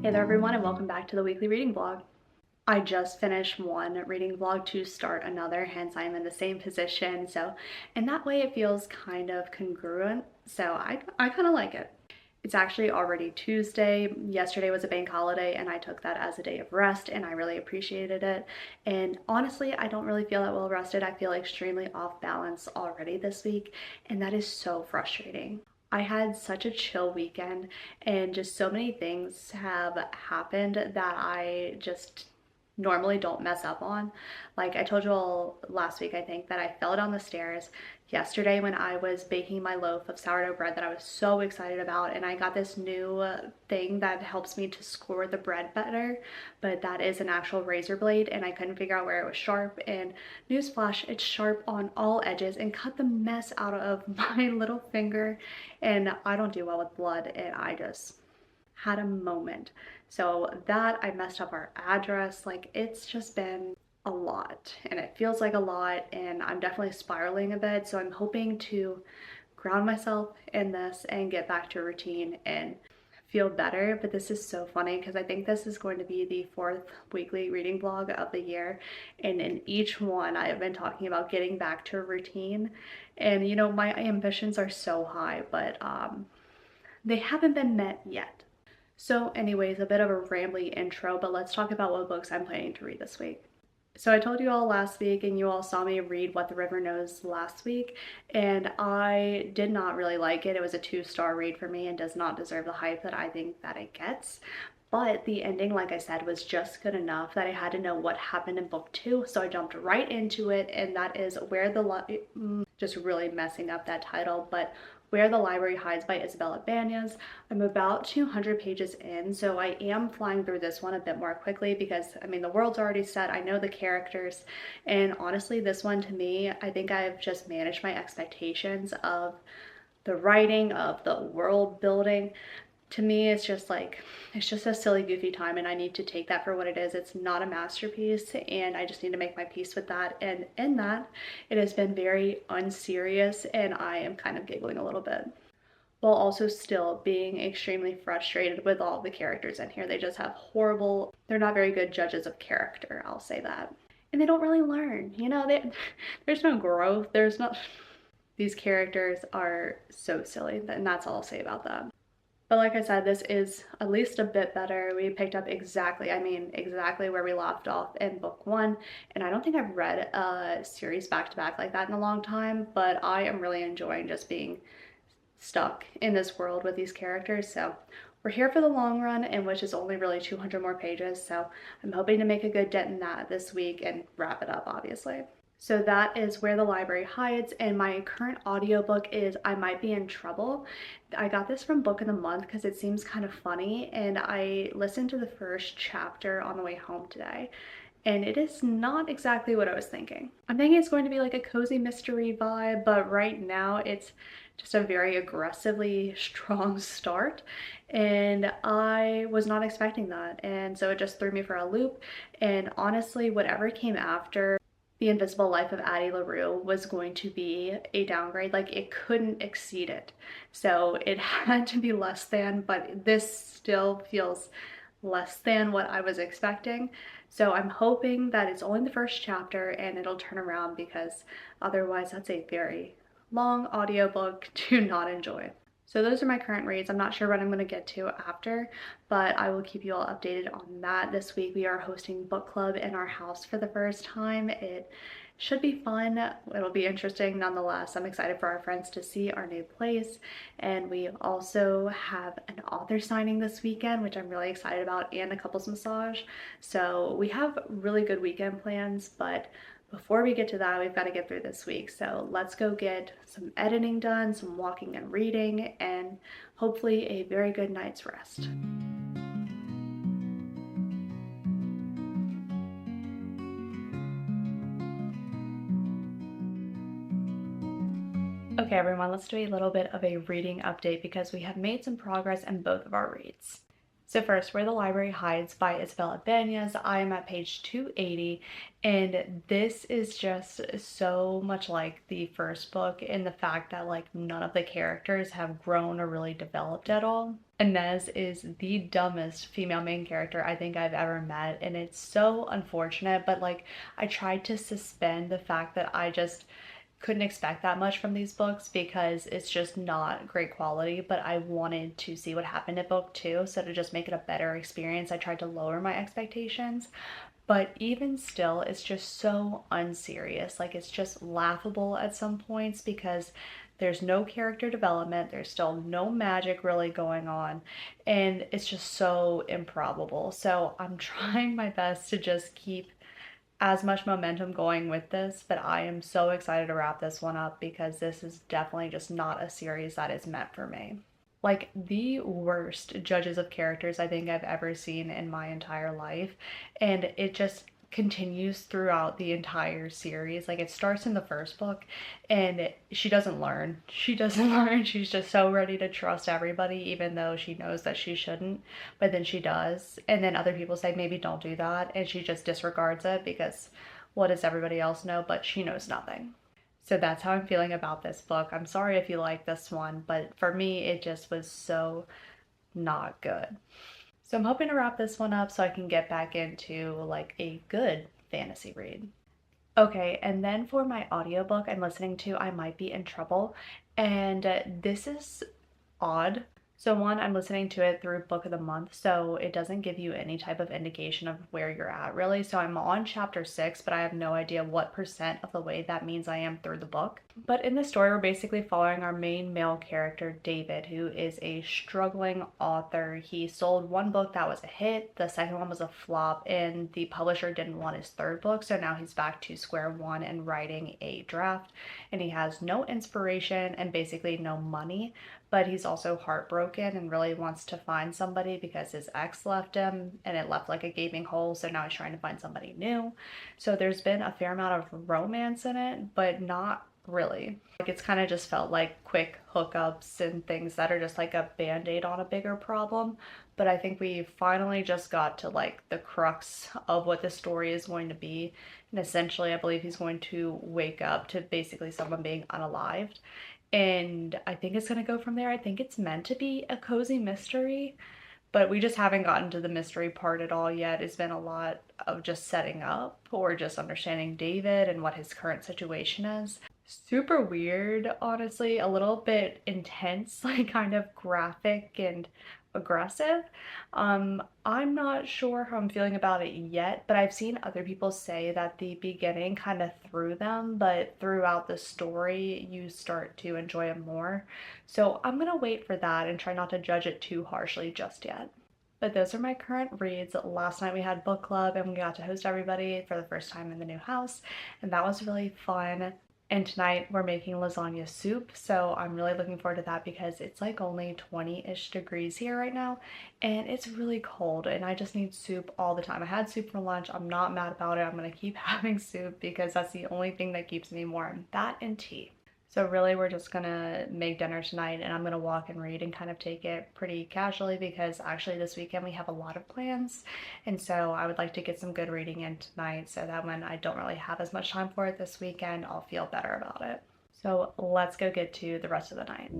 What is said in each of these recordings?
Hey there everyone and welcome back to the weekly reading vlog. I just finished one reading vlog to start another, hence I'm in the same position. So in that way it feels kind of congruent. So I kind of like it. It's actually already Tuesday. Yesterday was a bank holiday and I took that as a day of rest and I really appreciated it. And honestly, I don't really feel that well rested. I feel extremely off balance already this week and that is so frustrating. I had such a chill weekend and just so many things have happened that I just normally don't mess up on. Like I told you all last week, I think, that I fell down the stairs yesterday when I was baking my loaf of sourdough bread that I was so excited about, and I got this new thing that helps me to score the bread better, but that is an actual razor blade and I couldn't figure out where it was sharp, and newsflash, it's sharp on all edges and cut the mess out of my little finger, and I don't do well with blood and I just had a moment. So that I messed up our address. Like it's just been a lot and it feels like a lot and I'm definitely spiraling a bit. So I'm hoping to ground myself in this and get back to a routine and feel better. But this is so funny because I think this is going to be the fourth weekly reading vlog of the year, and in each one I have been talking about getting back to a routine. And you know, my ambitions are so high, but they haven't been met yet. So anyways, a bit of a rambly intro, but let's talk about what books I'm planning to read this week. So I told you all last week and you all saw me read What the River Knows last week, and I did not really like it. It was a 2-star read for me and does not deserve the hype that I think that it gets. But the ending, like I said, was just good enough that I had to know what happened in book 2, so I jumped right into it, and that is just really messing up that title, but Where the Library Hides by Isabella Banyas. I'm about 200 pages in, so I am flying through this one a bit more quickly because, I mean, the world's already set, I know the characters, and honestly, this one to me, I think I've just managed my expectations of the writing, of the world building. To me, it's just like, it's just a silly, goofy time, and I need to take that for what it is. It's not a masterpiece, and I just need to make my peace with that. And in that, it has been very unserious, and I am kind of giggling a little bit, while also still being extremely frustrated with all the characters in here. They just have horrible, they're not very good judges of character, I'll say that. And they don't really learn, you know, there's no growth, there's not, these characters are so silly, and that's all I'll say about that. But like I said, this is at least a bit better. We picked up exactly where we left off in book 1. And I don't think I've read a series back to back like that in a long time, but I am really enjoying just being stuck in this world with these characters. So we're here for the long run, and which is only really 200 more pages. So I'm hoping to make a good dent in that this week and wrap it up, obviously. So that is Where the Library Hides, and my current audiobook is I Might Be in Trouble. I got this from Book of the Month because it seems kind of funny, and I listened to the first chapter on the way home today, and it is not exactly what I was thinking. I'm thinking it's going to be like a cozy mystery vibe, but right now it's just a very aggressively strong start, and I was not expecting that, and so it just threw me for a loop. And honestly, whatever came after The Invisible Life of Addie LaRue was going to be a downgrade. Like, it couldn't exceed it. So it had to be less than, but this still feels less than what I was expecting. So I'm hoping that it's only the first chapter and it'll turn around, because otherwise that's a very long audiobook to not enjoy. So those are my current reads. I'm not sure what I'm going to get to after, but I will keep you all updated on that. This week we are hosting book club in our house for the first time. It should be fun. It'll be interesting nonetheless. I'm excited for our friends to see our new place. And we also have an author signing this weekend, which I'm really excited about, and a couples massage. So we have really good weekend plans, but before we get to that, we've got to get through this week. So let's go get some editing done, some walking and reading, and hopefully a very good night's rest. Okay everyone, let's do a little bit of a reading update because we have made some progress in both of our reads. So first, Where the Library Hides by Isabel Ibanez. I am at page 280, and this is just so much like the first book in the fact that like none of the characters have grown or really developed at all. Inez is the dumbest female main character I think I've ever met, and it's so unfortunate, but like I tried to suspend the fact that I just couldn't expect that much from these books because it's just not great quality, but I wanted to see what happened in book two, so to just make it a better experience I tried to lower my expectations. But even still, it's just so unserious. Like, it's just laughable at some points because there's no character development, there's still no magic really going on, and it's just so improbable. So I'm trying my best to just keep as much momentum going with this, but I am so excited to wrap this one up because this is definitely just not a series that is meant for me. Like the worst judges of characters I think I've ever seen in my entire life, and it just continues throughout the entire series. Like it starts in the first book and she doesn't learn. She doesn't learn. She's just so ready to trust everybody even though she knows that she shouldn't, but then she does. And then other people say maybe don't do that and she just disregards it because what does everybody else know? But she knows nothing. So that's how I'm feeling about this book. I'm sorry if you like this one, but for me it just was so not good. So I'm hoping to wrap this one up so I can get back into like a good fantasy read. Okay, and then for my audiobook I'm listening to I Might Be in Trouble, and this is odd. So one, I'm listening to it through Book of the Month, so it doesn't give you any type of indication of where you're at really. So I'm on chapter 6, but I have no idea what percent of the way that means I am through the book. But in the story, we're basically following our main male character, David, who is a struggling author. He sold one book that was a hit, the second one was a flop, and the publisher didn't want his third book, so now he's back to square one and writing a draft, and he has no inspiration and basically no money, but he's also heartbroken and really wants to find somebody because his ex left him and it left like a gaping hole, so now he's trying to find somebody new. So there's been a fair amount of romance in it, but not really. Like it's kind of just felt like quick hookups and things that are just like a band-aid on a bigger problem. But I think we finally just got to like the crux of what the story is going to be. And essentially I believe he's going to wake up to basically someone being unalived, and I think it's gonna go from there. I think it's meant to be a cozy mystery, but we just haven't gotten to the mystery part at all yet. It's been a lot of just setting up or just understanding David and what his current situation is. Super weird, honestly, a little bit intense, like kind of graphic and aggressive. I'm not sure how I'm feeling about it yet, but I've seen other people say that the beginning kind of threw them, but throughout the story you start to enjoy it more. So I'm gonna wait for that and try not to judge it too harshly just yet. But those are my current reads. Last night we had book club and we got to host everybody for the first time in the new house, and that was really fun. And tonight we're making lasagna soup, so I'm really looking forward to that because it's like only 20-ish degrees here right now and it's really cold and I just need soup all the time. I had soup for lunch. I'm not mad about it. I'm gonna keep having soup because that's the only thing that keeps me warm. That and tea. So really we're just gonna make dinner tonight and I'm gonna walk and read and kind of take it pretty casually because actually this weekend we have a lot of plans, and so I would like to get some good reading in tonight so that when I don't really have as much time for it this weekend, I'll feel better about it. So let's go get to the rest of the night.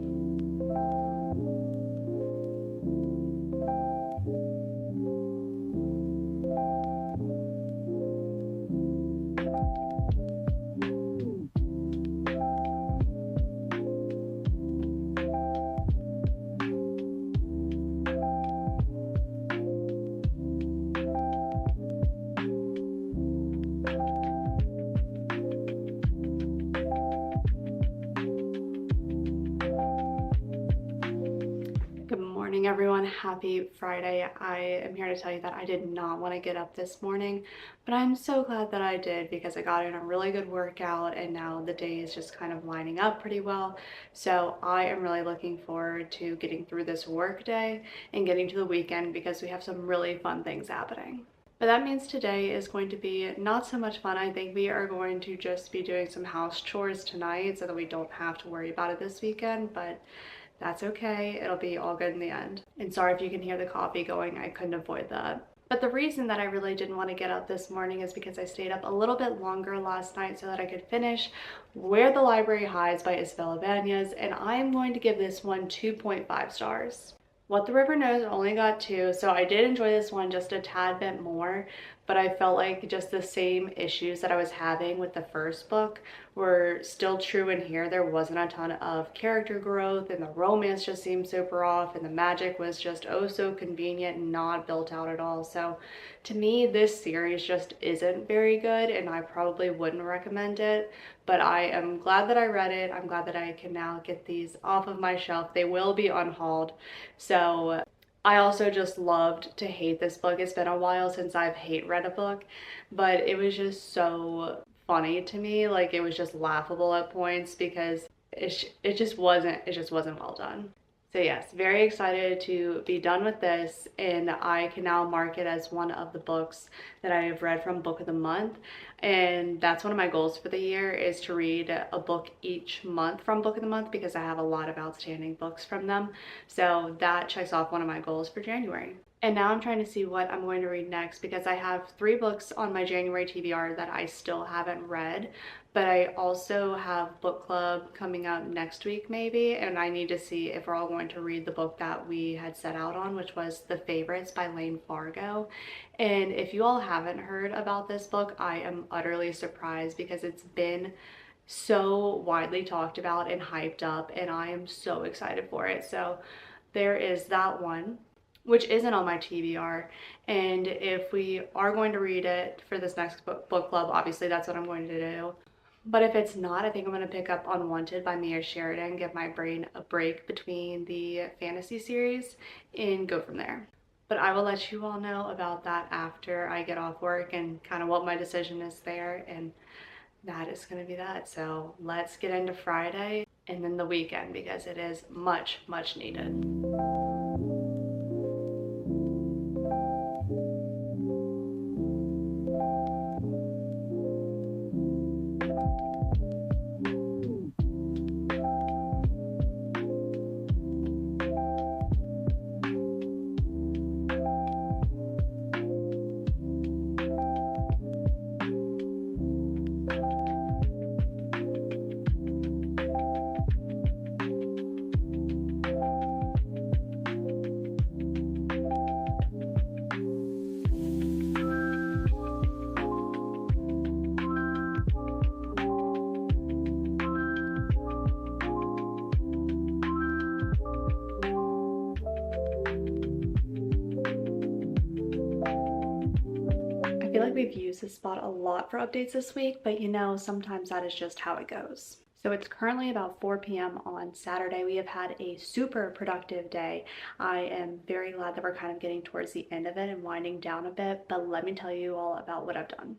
Good morning, everyone. Happy Friday. I am here to tell you that I did not want to get up this morning, but I'm so glad that I did because I got in a really good workout and now the day is just kind of lining up pretty well. So I am really looking forward to getting through this work day and getting to the weekend because we have some really fun things happening. But that means today is going to be not so much fun. I think we are going to just be doing some house chores tonight so that we don't have to worry about it this weekend, but that's okay. It'll be all good in the end. And sorry if you can hear the coffee going, I couldn't avoid that. But the reason that I really didn't want to get up this morning is because I stayed up a little bit longer last night so that I could finish Where the Library Hides by Isabel Ibanez, and I am going to give this one 2.5 stars. What the River Knows only got 2, so I did enjoy this one just a tad bit more, but I felt like just the same issues that I was having with the first book were still true in here. There wasn't a ton of character growth, and the romance just seemed super off, and the magic was just oh so convenient and not built out at all. So to me, this series just isn't very good, and I probably wouldn't recommend it. But I am glad that I read it. I'm glad that I can now get these off of my shelf. They will be unhauled. So I also just loved to hate this book. It's been a while since I've hate read a book, but it was just so funny to me. Like, it was just laughable at points because it just wasn't well done. So yes, very excited to be done with this, and I can now mark it as one of the books that I have read from Book of the Month. And that's one of my goals for the year, is to read a book each month from Book of the Month, because I have a lot of outstanding books from them. So that checks off one of my goals for January. And now I'm trying to see what I'm going to read next, because I have 3 books on my January TBR that I still haven't read, but I also have book club coming up next week maybe, and I need to see if we're all going to read the book that we had set out on, which was The Favorites by Lane Fargo. And if you all haven't heard about this book, I am utterly surprised, because it's been so widely talked about and hyped up, and I am so excited for it. So there is that one, which isn't on my TBR. And if we are going to read it for this next book club, obviously that's what I'm going to do. But if it's not, I think I'm going to pick up Unwanted by Mia Sheridan, give my brain a break between the fantasy series, and go from there. But I will let you all know about that after I get off work and kind of what my decision is there. And that is going to be that. So let's get into Friday and then the weekend, because it is much, much needed. I feel like we've used this spot a lot for updates this week, but sometimes that is just how it goes. So it's currently about 4 p.m. on Saturday. We have had a super productive day. I am very glad that we're kind of getting towards the end of it and winding down a bit, but let me tell you all about what I've done.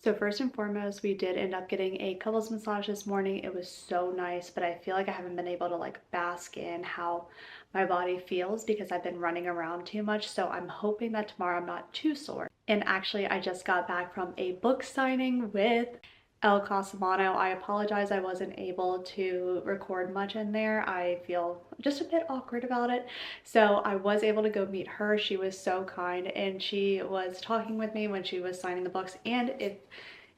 So first and foremost, we did end up getting a couples massage this morning. It was so nice, but I feel like I haven't been able to bask in how my body feels, because I've been running around too much. So I'm hoping that tomorrow I'm not too sore. And actually, I just got back from a book signing with El Casamano. I apologize I wasn't able to record much in there. I feel just a bit awkward about it. So I was able to go meet her. She was so kind, and she was talking with me when she was signing the books. And if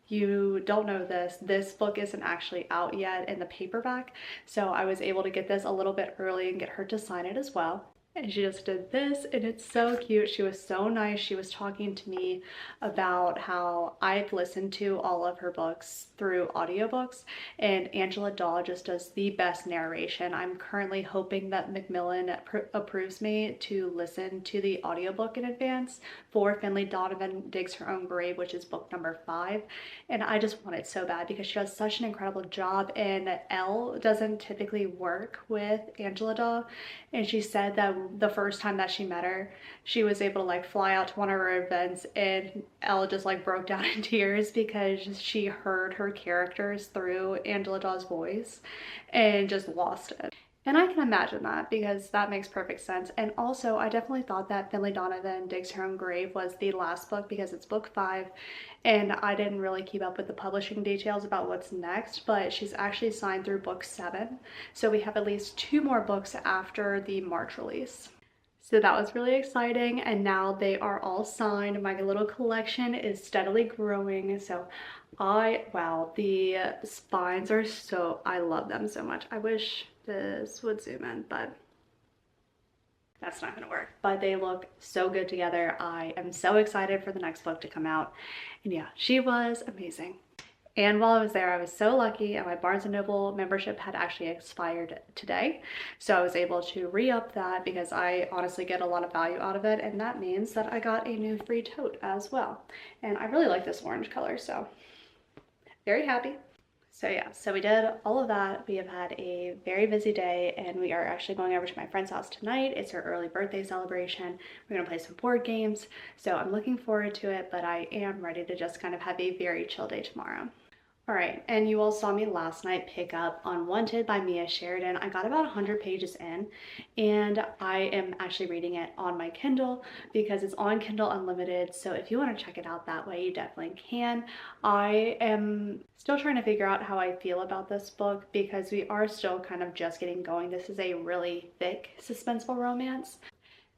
you don't know this, this book isn't actually out yet in the paperback. So I was able to get this a little bit early and get her to sign it as well. And she just did this, and it's so cute. She was so nice. She was talking to me about how I've listened to all of her books through audiobooks, and Angela Daw just does the best narration. I'm currently hoping that Macmillan approves me to listen to the audiobook in advance for Finley Donovan Digs Her Own Grave, which is book number 5. And I just want it so bad, because she does such an incredible job, and Elle doesn't typically work with Angela Daw, and she said that the first time that she met her, she was able to fly out to one of her events, and Elle just broke down in tears because she heard her characters through Angela Daw's voice and just lost it. And I can imagine that because that makes perfect sense. And also, I definitely thought that Finley Donovan Digs Her Own Grave was the last book because it's book 5, and I didn't really keep up with the publishing details about what's next, but she's actually signed through book 7. So we have at least 2 more books after the March release. So that was really exciting, and now they are all signed. My little collection is steadily growing. So wow, the spines are so, I love them so much. I wish this would zoom in, but that's not gonna work. But they look so good together. I am so excited for the next book to come out. And yeah, she was amazing. And while I was there, I was so lucky, and my Barnes& and Noble membership had actually expired today. So I was able to re-up that because I honestly get a lot of value out of it, and that means that I got a new free tote as well. And I really like this orange color, so very happy. So yeah, so we did all of that. We have had a very busy day, and we are actually going over to my friend's house tonight. It's her early birthday celebration. We're gonna play some board games. So I'm looking forward to it, but I am ready to just kind of have a very chill day tomorrow. All right, and you all saw me last night pick up Unwanted by Mia Sheridan. I got about 100 pages in, and I am actually reading it on my Kindle because it's on Kindle Unlimited. So if you want to check it out that way, you definitely can. I am still trying to figure out how I feel about this book because we are still kind of just getting going. This is a really thick suspenseful romance.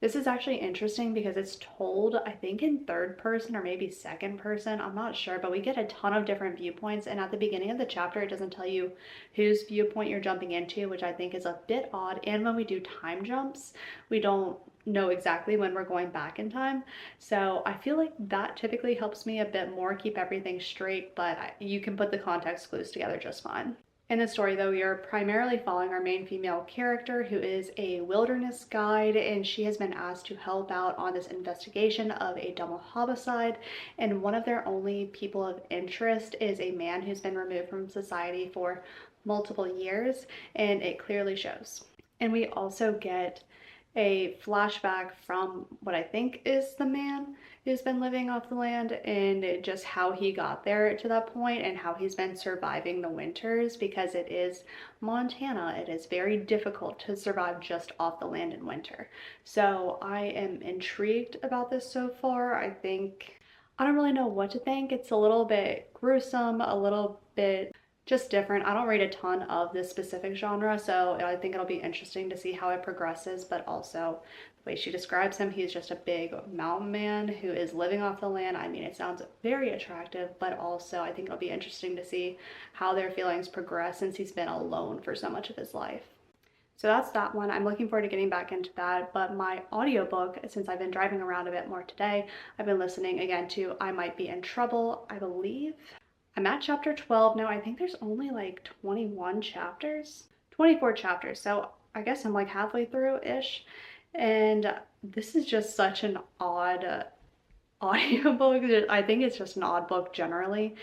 This is actually interesting because it's told, I think, in third person or maybe second person. I'm not sure, but we get a ton of different viewpoints. And at the beginning of the chapter, it doesn't tell you whose viewpoint you're jumping into, which I think is a bit odd. And when we do time jumps, we don't know exactly when we're going back in time. So I feel like that typically helps me a bit more keep everything straight, but you can put the context clues together just fine. In the story, though, we are primarily following our main female character, who is a wilderness guide, and she has been asked to help out on this investigation of a double homicide. And one of their only people of interest is a man who's been removed from society for multiple years, and it clearly shows. And we also get a flashback from what I think is the man who's been living off the land, and just how he got there to that point and how he's been surviving the winters, because it is Montana. It is very difficult to survive just off the land in winter. So I am intrigued about this so far. I don't really know what to think. It's a little bit gruesome, a little bit just different. I don't read a ton of this specific genre, so I think it'll be interesting to see how it progresses, but also the way she describes him, he's just a big mountain man who is living off the land. I mean, it sounds very attractive, but also I think it'll be interesting to see how their feelings progress since he's been alone for so much of his life. So that's that one. I'm looking forward to getting back into that. But my audiobook, since I've been driving around a bit more today, I've been listening again to I Might Be in Trouble, I believe. I'm at chapter 12 now. I think there's only like 21 chapters, 24 chapters. So I guess I'm like halfway through-ish. And this is just such an odd audiobook. I think it's just an odd book generally.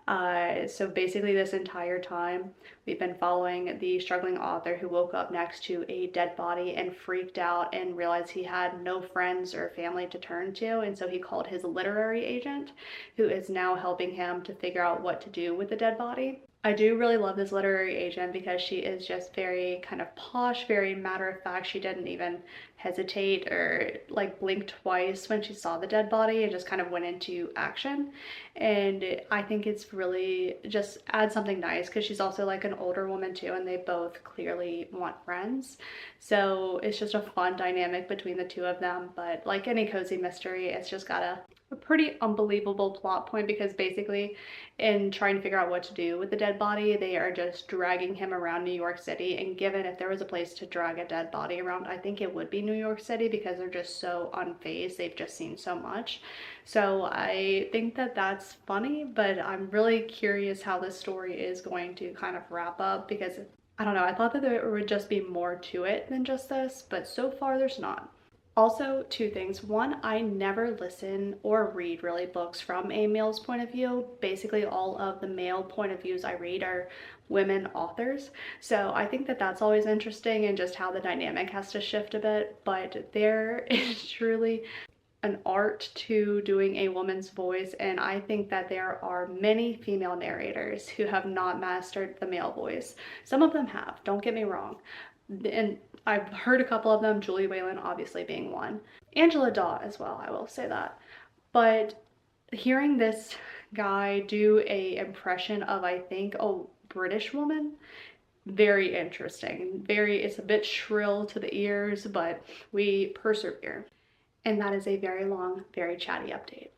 So basically this entire time we've been following the struggling author who woke up next to a dead body and freaked out and realized he had no friends or family to turn to, and so he called his literary agent, who is now helping him to figure out what to do with the dead body. I do really love this literary agent because she is just very kind of posh, very matter of fact. She didn't even hesitate or like blink twice when she saw the dead body and just kind of went into action. And I think it's really just adds something nice because she's also like an older woman too, and they both clearly want friends. So it's just a fun dynamic between the two of them. But like any cozy mystery, it's just got a pretty unbelievable plot point because basically in trying to figure out what to do with the dead body, they are just dragging him around New York City. And given if there was a place to drag a dead body around, I think it would be New York City because they're just so unfazed. They've just seen so much. So I think that that's funny, but I'm really curious how this story is going to kind of wrap up because I don't know, I thought that there would just be more to it than just this, but so far there's not. Also, two things. One, I never listen or read really books from a male's point of view. Basically, all of the male point of views I read are women authors. So I think that that's always interesting and just how the dynamic has to shift a bit. But there is truly an art to doing a woman's voice, and I think that there are many female narrators who have not mastered the male voice. Some of them have, don't get me wrong, And I've heard a couple of them, Julie Whalen obviously being one. Angela Daw as well, I will say that. But hearing this guy do a impression of, I think, a British woman, very interesting. It's a bit shrill to the ears, but we persevere. And that is a very long, very chatty update.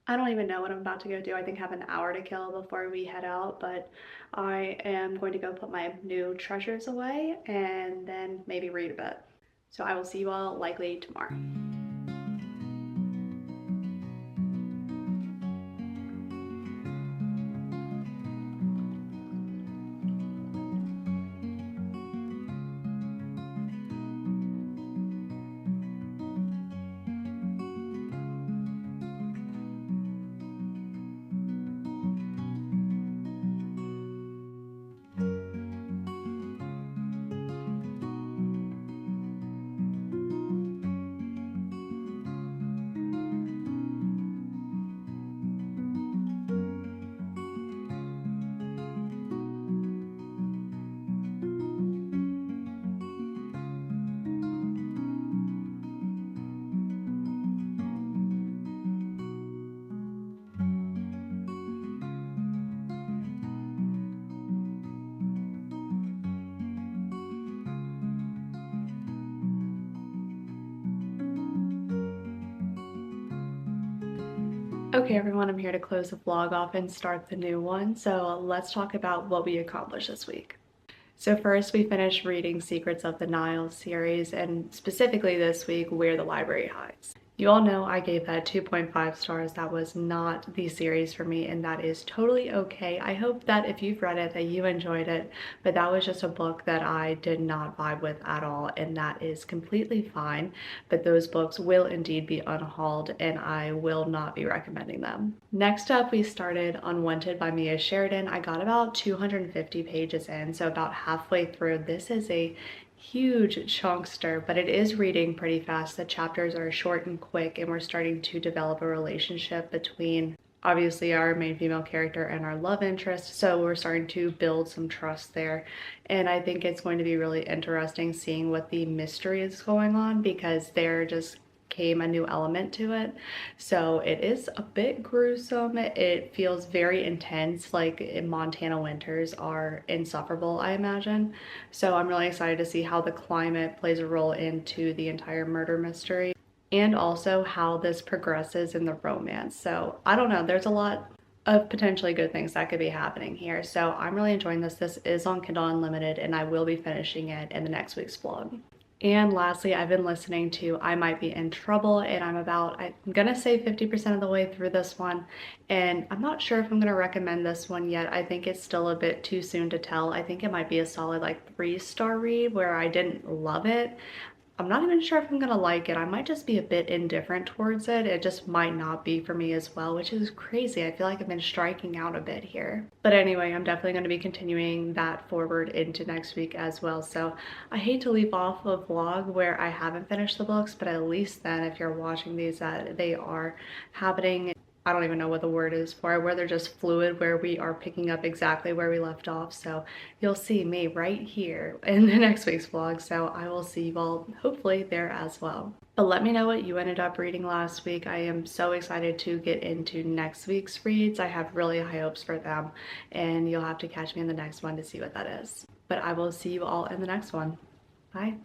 I don't even know what I'm about to go do. I think I have an hour to kill before we head out, but I am going to go put my new treasures away and then maybe read a bit. So I will see you all likely tomorrow. Okay, everyone, I'm here to close the vlog off and start the new one. So let's talk about what we accomplished this week. So first, we finished reading Secrets of the Nile series, and specifically this week, Where the Library Hides. You all know I gave that 2.5 stars. That was not the series for me, and that is totally okay. I hope that if you've read it, that you enjoyed it, but that was just a book that I did not vibe with at all, and that is completely fine. But those books will indeed be unhauled, and I will not be recommending them. Next up, we started Unwanted by Mia Sheridan. I got about 250 pages in, so about halfway through. This is a huge chunkster, but it is reading pretty fast. The chapters are short and quick, and we're starting to develop a relationship between obviously our main female character and our love interest. So we're starting to build some trust there. And I think it's going to be really interesting seeing what the mystery is going on, because they're just came a new element to it. So it is a bit gruesome. It feels very intense, like in Montana winters are insufferable, I imagine. So I'm really excited to see how the climate plays a role into the entire murder mystery, and also how this progresses in the romance. So I don't know, there's a lot of potentially good things that could be happening here. So I'm really enjoying this. This is on Kindle Unlimited, and I will be finishing it in the next week's vlog. And lastly, I've been listening to I Might Be in Trouble, and I'm gonna say 50% of the way through this one, and I'm not sure if I'm gonna recommend this one yet. I think it's still a bit too soon to tell. I think it might be a solid like 3-star read where I didn't love it. I'm not even sure if I'm gonna like it. I might just be a bit indifferent towards it. It just might not be for me as well, which is crazy. I feel like I've been striking out a bit here. But anyway, I'm definitely gonna be continuing that forward into next week as well. So I hate to leave off a vlog where I haven't finished the books, but at least then if you're watching these, that they are happening. I don't even know what the word is for it, where they're just fluid, where we are picking up exactly where we left off. So you'll see me right here in the next week's vlog. So I will see you all hopefully there as well. But let me know what you ended up reading last week. I am so excited to get into next week's reads. I have really high hopes for them, and you'll have to catch me in the next one to see what that is. But I will see you all in the next one. Bye.